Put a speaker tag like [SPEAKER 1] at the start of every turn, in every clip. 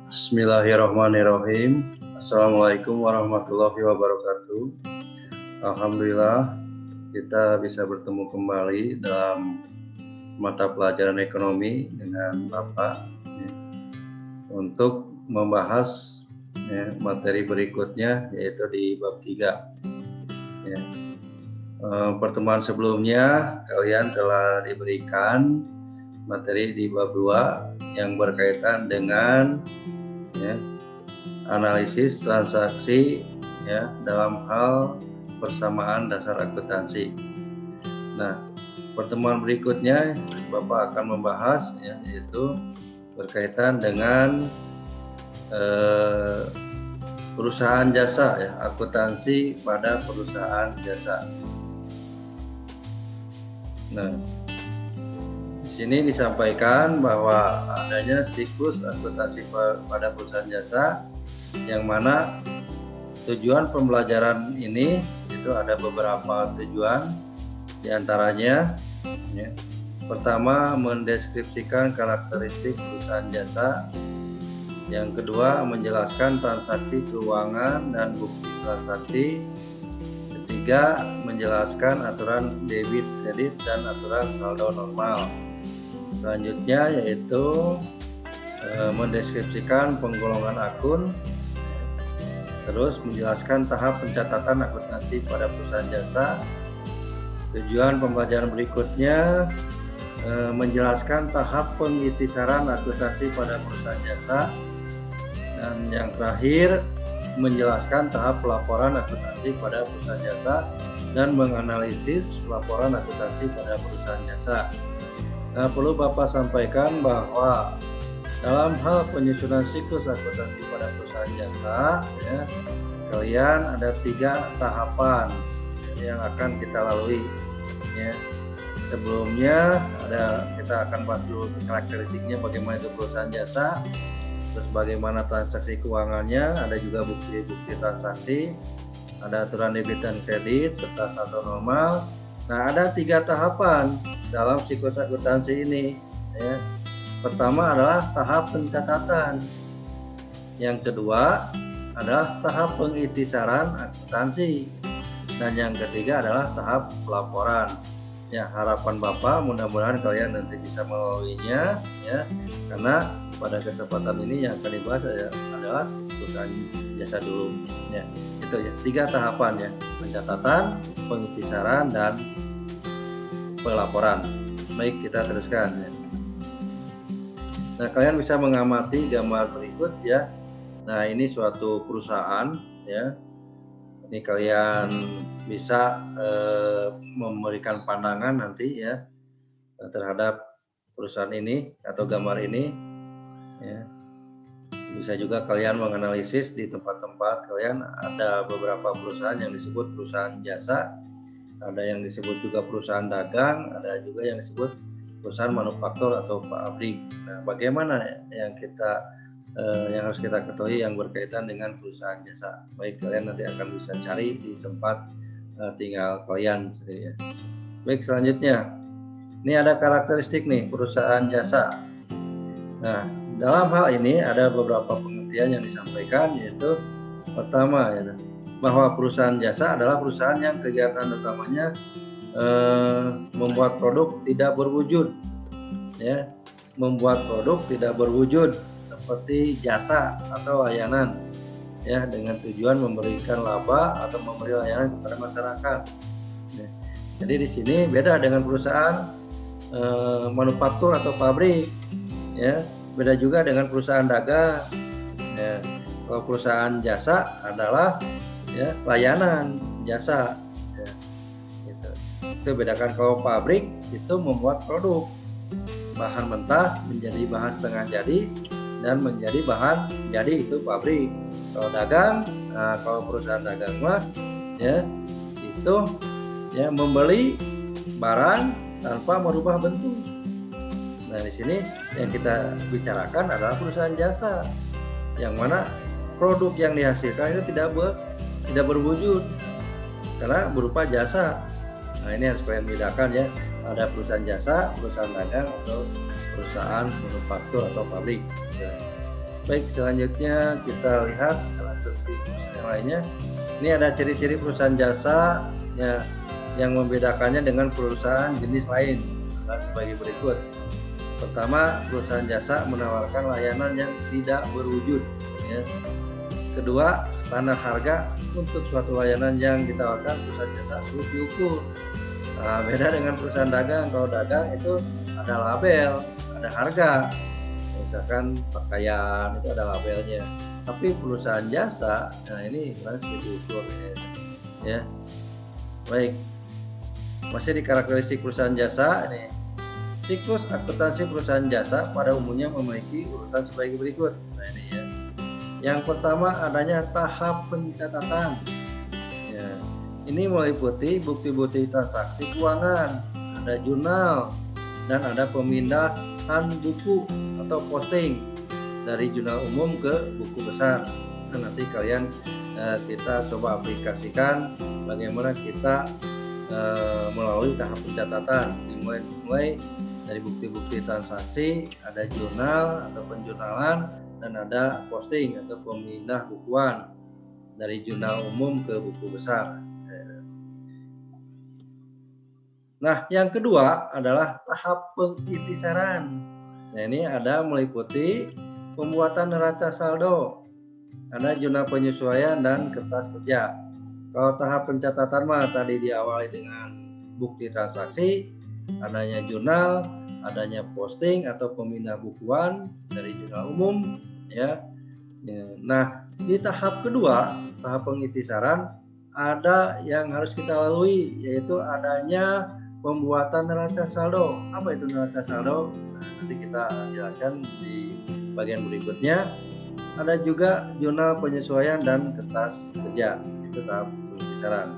[SPEAKER 1] Bismillahirrahmanirrahim. Assalamualaikum warahmatullahi wabarakatuh. Alhamdulillah kita bisa bertemu kembali dalam mata pelajaran ekonomi dengan Bapak untuk membahas materi berikutnya, yaitu di bab 3. Pertemuan sebelumnya kalian telah diberikan materi di bab 2 yang berkaitan dengan analisis transaksi dalam hal persamaan dasar akuntansi. Nah, pertemuan berikutnya Bapak akan membahas yaitu berkaitan dengan perusahaan jasa, akuntansi pada perusahaan jasa. Nah, di sini disampaikan bahwa adanya siklus akuntansi pada perusahaan jasa, yang mana tujuan pembelajaran ini itu ada beberapa tujuan, diantaranya pertama mendeskripsikan karakteristik perusahaan jasa, yang kedua menjelaskan transaksi keuangan dan bukti transaksi, ketiga menjelaskan aturan debit kredit dan aturan saldo normal. Selanjutnya yaitu mendeskripsikan penggolongan akun, terus menjelaskan tahap pencatatan akuntansi pada perusahaan jasa. Tujuan pembelajaran berikutnya menjelaskan tahap pengiktisaran akuntansi pada perusahaan jasa, dan yang terakhir menjelaskan tahap pelaporan akuntansi pada perusahaan jasa dan menganalisis laporan akuntansi pada perusahaan jasa. Nah, perlu Bapak sampaikan bahwa dalam hal penyusunan siklus akuntansi pada perusahaan jasa, kalian ada 3 tahapan yang akan kita lalui. Sebelumnya kita akan bahas dulu karakteristiknya, bagaimana itu perusahaan jasa, terus bagaimana transaksi keuangannya, ada juga bukti-bukti transaksi, ada aturan debit dan kredit, serta saldo normal. Nah, ada 3 tahapan dalam siklus akuntansi ini. Pertama adalah tahap pencatatan, yang kedua adalah tahap pengiktisaran akuntansi, dan yang ketiga adalah tahap pelaporan. Harapan Bapak mudah-mudahan kalian nanti bisa melaluinya, karena pada kesempatan ini yang akan dibahas adalah perusahaan jasa dulu. Itu 3 tahapan, pencatatan, pengiktisaran, dan pelaporan. Baik, kita teruskan. Nah, kalian bisa mengamati gambar berikut Nah, ini suatu perusahaan Ini kalian bisa memberikan pandangan nanti terhadap perusahaan ini atau gambar ini. Bisa juga kalian menganalisis di tempat-tempat kalian, ada beberapa perusahaan yang disebut perusahaan jasa, ada yang disebut juga perusahaan dagang, ada juga yang disebut perusahaan manufaktur atau pabrik. Nah, bagaimana yang harus kita ketahui yang berkaitan dengan perusahaan jasa? Baik, kalian nanti akan bisa cari di tempat tinggal kalian sendiri. Baik, selanjutnya ini ada karakteristik nih perusahaan jasa. Nah, dalam hal ini ada beberapa pengertian yang disampaikan, yaitu pertama bahwa perusahaan jasa adalah perusahaan yang kegiatan utamanya membuat produk tidak berwujud, membuat produk tidak berwujud seperti jasa atau layanan, dengan tujuan memberikan laba atau memberi layanan kepada masyarakat. Jadi di sini beda dengan perusahaan manufaktur atau pabrik, beda juga dengan perusahaan dagang. Kalau perusahaan jasa adalah layanan jasa. Itu bedakan. Kalau pabrik itu membuat produk, bahan mentah menjadi bahan setengah jadi dan menjadi bahan jadi, itu pabrik. Kalau dagang, kalau perusahaan dagang itu membeli barang tanpa merubah bentuk. Nah, di sini yang kita bicarakan adalah perusahaan jasa, yang mana produk yang dihasilkan itu tidak berwujud karena berupa jasa. Nah, ini harus kalian bedakan ada perusahaan jasa, perusahaan dagang, atau perusahaan manufaktur atau pabrik. Ya. Baik, selanjutnya kita lihat karakteristik yang lainnya. Ini ada ciri-ciri perusahaan jasa ya, yang membedakannya dengan perusahaan jenis lain sebagai berikut. Pertama, perusahaan jasa menawarkan layanan yang tidak berwujud. Ya. Kedua, standar harga untuk suatu layanan yang ditawarkan perusahaan jasa sulit diukur. Nah, beda dengan perusahaan dagang. Kalau dagang itu ada label, ada harga. Misalkan pakaian itu ada labelnya. Tapi perusahaan jasa, nah ini sulit diukur. Ya. Baik. Masih di karakteristik perusahaan jasa ini. Siklus akuntansi perusahaan jasa pada umumnya memiliki urutan sebagai berikut. Nah ini ya. Yang pertama adanya tahap pencatatan. Ya. Ini meliputi bukti-bukti transaksi keuangan, ada jurnal, dan ada pemindahan buku atau posting dari jurnal umum ke buku besar. Nah, nanti kalian kita coba aplikasikan bagaimana kita melalui tahap pencatatan, dimulai dari bukti-bukti transaksi, ada jurnal atau penjurnalan, dan ada posting atau pemindah bukuan dari jurnal umum ke buku besar. Nah, yang kedua adalah tahap pengintisaran. Nah, ini ada meliputi pembuatan neraca saldo, ada jurnal penyesuaian dan kertas kerja. Kalau tahap pencatatan mah tadi diawali dengan bukti transaksi, adanya jurnal, adanya posting atau pemindah bukuan dari jurnal umum, ya. Nah, di tahap kedua, tahap pengintisaran, ada yang harus kita lalui, yaitu adanya pembuatan neraca saldo. Apa itu neraca saldo? Nah, nanti kita jelaskan di bagian berikutnya. Ada juga jurnal penyesuaian dan kertas kerja. Itu tahap pengintisaran.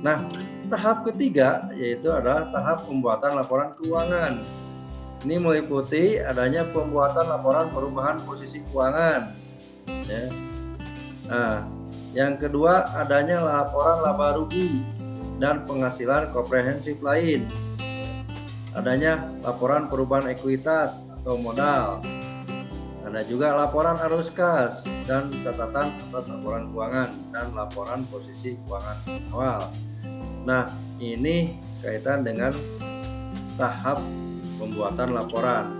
[SPEAKER 1] Nah, tahap ketiga yaitu adalah tahap pembuatan laporan keuangan. Ini meliputi adanya pembuatan laporan perubahan posisi keuangan. Ya. Nah, yang kedua adanya laporan laba rugi dan penghasilan komprehensif lain. Adanya laporan perubahan ekuitas atau modal. Ada juga laporan arus kas dan catatan atas laporan keuangan dan laporan posisi keuangan awal. Nah, ini kaitan dengan tahap pembuatan laporan.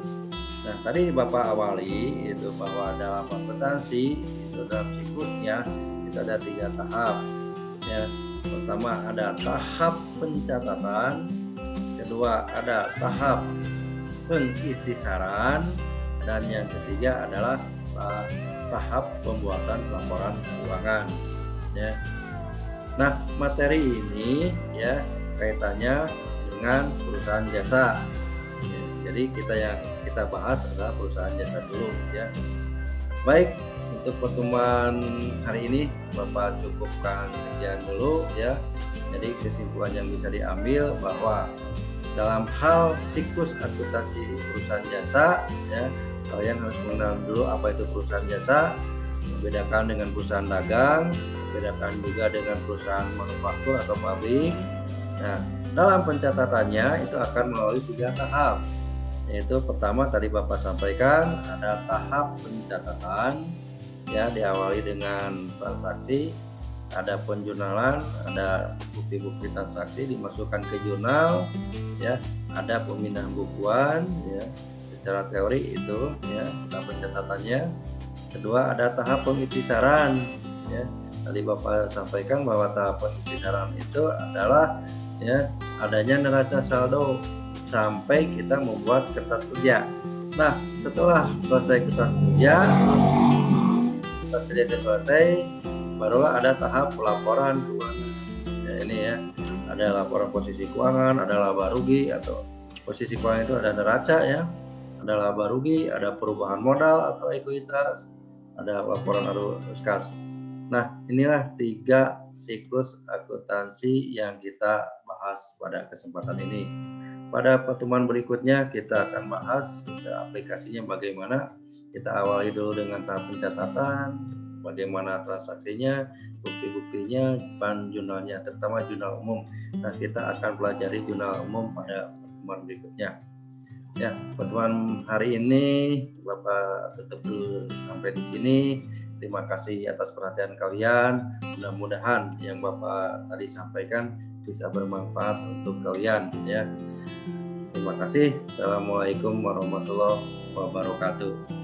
[SPEAKER 1] Nah, tadi Bapak awali itu bahwa dalam akuntansi itu dalam siklusnya kita ada 3 tahap. Ya, pertama ada tahap pencatatan, kedua ada tahap pengintisaran, dan yang ketiga adalah tahap pembuatan laporan keuangan. Ya. Nah, materi ini ya kaitannya dengan perusahaan jasa. Ya, jadi kita bahas adalah perusahaan jasa dulu ya. Baik, untuk pertemuan hari ini Bapak cukupkan sekian dulu ya. Jadi kesimpulan yang bisa diambil bahwa dalam hal siklus akuntansi perusahaan jasa ya, kalian harus mengenal dulu apa itu perusahaan jasa, membedakan dengan perusahaan dagang, membedakan juga dengan perusahaan manufaktur atau pabrik. Nah, dalam pencatatannya itu akan melalui 3 tahap. Yaitu pertama tadi Bapak sampaikan ada tahap pencatatan ya, diawali dengan transaksi, ada penjurnalan, ada bukti-bukti transaksi dimasukkan ke jurnal ya, ada pemindahan bukuan ya. Secara teori itu ya, tahap pencatatannya. Kedua ada tahap pengintisaran ya. Tadi Bapak sampaikan bahwa tahap pengintisaran itu adalah ya adanya neraca saldo sampai kita membuat kertas kerja. Nah, setelah selesai kertas kerja itu selesai, barulah ada tahap pelaporan keuangan. Ya, ini ya, ada laporan posisi keuangan, ada laba rugi atau posisi keuangan itu ada neraca ya, ada laba rugi, ada perubahan modal atau ekuitas, ada laporan arus kas. Nah, inilah 3 siklus akuntansi yang kita bahas pada kesempatan ini. Pada pertemuan berikutnya kita akan bahas aplikasinya bagaimana. Kita awali dulu dengan tahap pencatatan, bagaimana transaksinya, bukti-buktinya, dan jurnalnya, terutama jurnal umum. Nah, kita akan pelajari jurnal umum pada pertemuan berikutnya. Ya, pertemuan hari ini Bapak tutup dulu sampai di sini. Terima kasih atas perhatian kalian. Mudah-mudahan yang Bapak tadi sampaikan bisa bermanfaat untuk kalian ya. Terima kasih. Assalamualaikum warahmatullahi wabarakatuh.